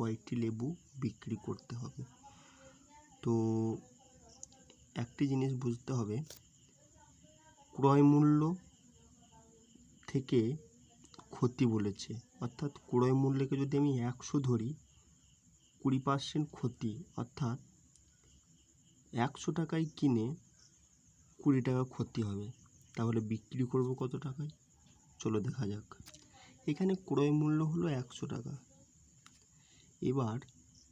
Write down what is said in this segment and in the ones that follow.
কয়টি লেবু বিক্রি করতে হবে। তো একটি জিনিস বুঝতে হবে, ক্রয় মূল্য থেকে ক্ষতি বলেছে, অর্থাৎ ক্রয় মূল্যকে যদি আমি 100 ধরি, 20% ক্ষতি, অর্থাৎ 100 টাকায় কিনে 20 টাকা ক্ষতি হবে। তাহলে বিক্রি করব কত টাকায়? চলো দেখা যাক। এখানে ক্রয় মূল্য হলো 100 টাকা, এবার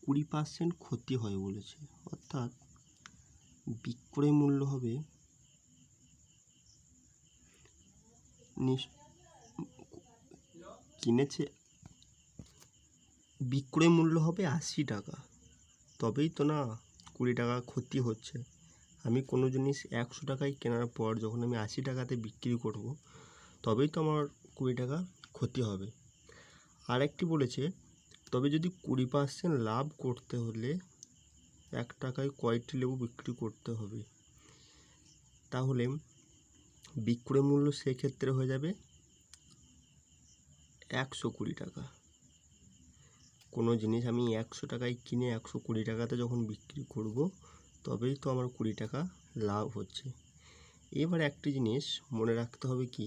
20% ক্ষতি হয় বলেছে, অর্থাৎ বিক্রয় মূল্য হবে কিনেছে বিক্রয় মূল্য হবে 80 টাকা, তবেই তো না 20 টাকা ক্ষতি হচ্ছে। আমি কোনো জিনিস 100 টাকায় কেনার পর যখন আমি 80 টাকাতে বিক্রি করব, তবেই তো আমার 20 টাকা ক্ষতি হবে। আর একটি বলেছে, তবে যদি 20% লাভ করতে হলে 1 টাকায় কয়টি লেবু বিক্রি করতে হবে। তাহলে বিক্রয় মূল্য সেক্ষেত্রে হয়ে যাবে 120 টাকা। কোনো জিনিস আমি 100 টাকায় কিনে 120 টাকাতে যখন বিক্রি করব, তবেই তো আমার 20 টাকা লাভ হচ্ছে। এবার একটি জিনিস মনে রাখতে হবে কি,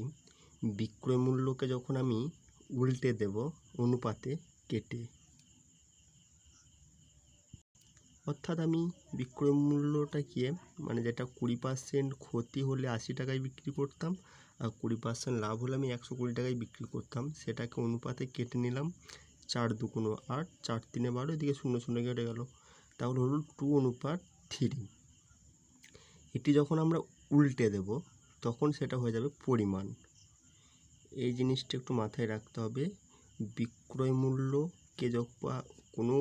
বিক্রয় মূল্যকে যখন আমি উল্টে দেব অনুপাতে কেটে, অর্থাৎ আমি বিক্রয় মূল্যটাকে মানে যেটা 20% ক্ষতি হলে 80 টাকায় বিক্রি করতাম, আর 20% লাভ হলে আমি 120 টাকায় বিক্রি করতাম, সেটাকে অনুপাতে কেটে নিলাম। 4 2 8, 4 3 12, এদিকে 0 0 কেটে গেল, তাহলে হলো 2:3। এটি যখন আমরা উল্টে দেব তখন সেটা হয়ে যাবে পরিমাণ। এই জিনিসটা একটু মাথায় রাখতে হবে, বিক্রয় মূল্যকে যখন কোনো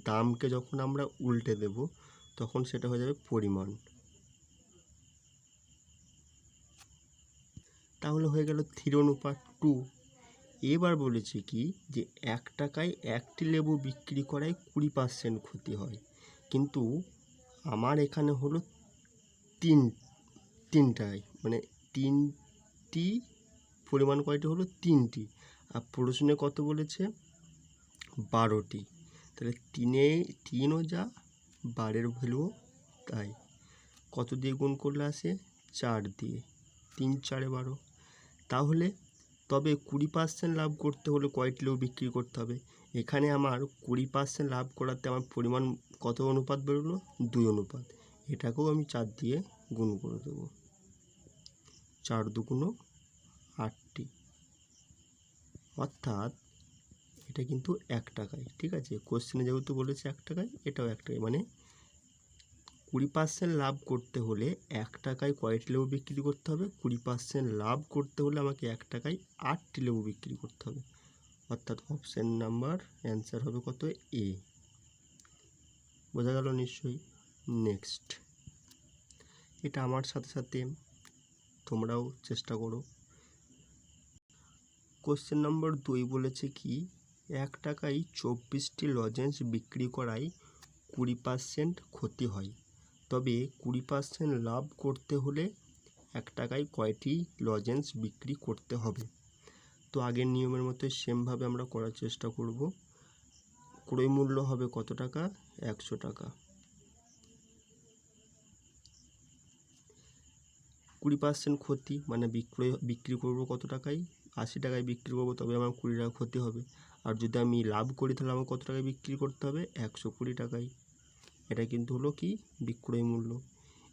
দামকে যখন আমরা উল্টে দেব তখন সেটা হয়ে যাবে পরিমাণ। তাহলে হয়ে গেল 3:2। এবার বলেছে কি যে 1 টাকায় একটি লেবু বিক্রি করায় 20% ক্ষতি হয়, কিন্তু আমার এখানে হলো তিনটায়, মানে 3টি পরিমাণ কয়টি হলো 3টি, আর প্রশ্নে কত বলেছে 12টি। তাহলে 3ও যা, 12-এর ভ্যালুও তাই। কত দিয়ে গুণ করলে আসে? 4 দিয়ে। 3 4 12। তাহলে তবে 20% লাভ করতে হলে কয়টি লেবু বিক্রি করতে হবে। এখানে আমার 20% লাভ করাতে আমার পরিমাণ কত অনুপাত বেরোলো? 2 অনুপাত। এটাকেও আমি 4 দিয়ে গুণ করে দেবো। 4 2 8টি, অর্থাৎ এটা কিন্তু 1 টাকায়। ঠিক আছে, কোশ্চেনে যেহেতু বলেছে 1 টাকায়, এটাও 1 টাকায়, মানে 20% লাভ করতে হলে 1 টাকায় কয়টি লেবু বিক্রি করতে হবে? 20% লাভ করতে হলে আমাকে 1 টাকায় 8টি লেবু বিক্রি করতে হবে, অর্থাৎ অপশান নাম্বার অ্যান্সার হবে কত? এ। বোঝা গেল নিশ্চয়ই। নেক্সট, এটা আমার সাথে সাথে তোমরাও চেষ্টা করো। কোশ্চেন নম্বর 2 বলেছে কি, 1 টাকায় 24টি লজেন্স বিক্রি করায় 20% ক্ষতি হয়, তবে 20% লাভ করতে হলে 1 টাকায় কয়টি লজেন্স বিক্রি করতে হবে। তো আগের নিয়মের মতো সেমভাবে আমরা করার চেষ্টা করব। ক্রয় মূল্য হবে কত টাকা? 100 টাকা। 20% ক্ষতি মানে বিক্রি করব কত টাকায়? 80 টাকায় বিক্রি করব, তবে আমার 20 টাকা ক্ষতি হবে। আর যদি আমি লাভ করি তাহলে আমার কত টাকায় বিক্রি করতে হবে? 120 টাকায়। এটা কিন্তু হলো কি বিক্রয় মূল্য।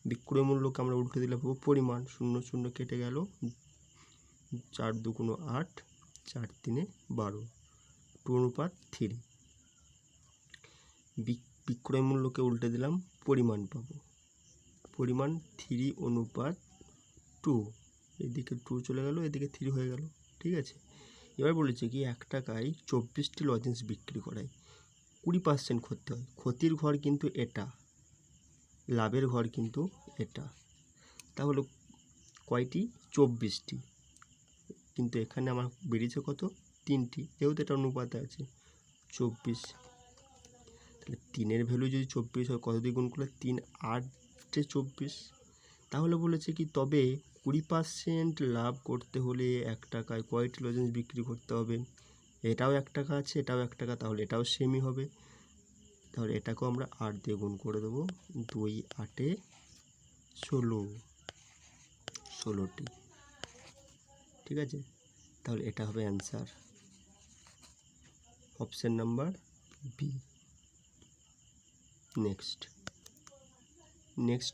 বিক্রয় মূল্যকে আমরা উল্টে দিলে পাবো পরিমাণ। 0 0 কেটে গেল, 4 2 8, 4 3 12, 2:3। বিক্রয় মূল্যকে উল্টে দিলাম, পরিমাণ পাবো। পরিমাণ 3:2। এদিকে 2 চলে গেল, এদিকে 3 হয়ে গেল। ঠিক আছে, এবার বলেছে কি 1 টাকায় 24টি লজেন্স বিক্রি করায় 20% ক্ষতি হয়। ক্ষতির ঘর কিন্তু এটা, লাভের ঘর কিন্তু এটা। তাহলে কয়টি? 24টি, কিন্তু এখানে আমার বেরিয়েছে কত? 3টি, যেহেতু এটা অনুপাতে আছে 24। তাহলে 3-এর ভ্যালু যদি 24 হয়, কত দিয়ে গুণ করলে? 3 8 24। তাহলে বলেছে কি, তবে 20% লাভ করতে হলে 1 টাকায় কয়টি লজেন্স বিক্রি করতে হবে। এটাও 1 টাকা আছে, এটাও 1 টাকা, তাহলে এটাও সেমই হবে। তাহলে এটাকেও আমরা 8 দিয়ে গুণ করে দেবো। 2 8 16, 16টি। ঠিক আছে, তাহলে এটা হবে answer, option number B. Next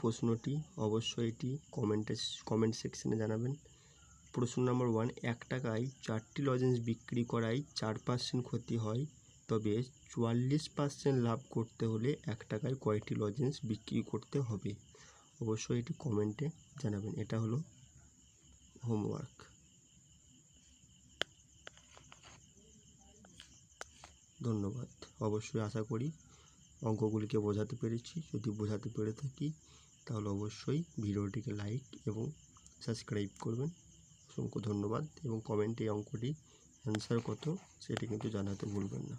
প্রশ্নটি অবশ্যই এটি কমেন্ট সেকশনে জানাবেন। প্রশ্ন নাম্বার 1, 1 টাকায় 4টি লজেন্স বিক্রি করায় 4% ক্ষতি হয়, তবে 44% লাভ করতে হলে 1 টাকায় কয়টি লজেন্স বিক্রি করতে হবে? অবশ্যই এটি কমেন্টে জানাবেন। এটা হলো হোমওয়ার্ক। ধন্যবাদ। অবশ্যই আশা করি অঙ্কগুলিকে বোঝাতে পেরেছি। যদি বোঝাতে পেরে থাকি তাহলে অবশ্যই ভিডিওটিকে লাইক এবং সাবস্ক্রাইব করবেন। অসংখ্য ধন্যবাদ, এবং কমেন্টে এই অঙ্কটি অ্যান্সার কত সেটি কিন্তু জানাতে ভুলবেন না।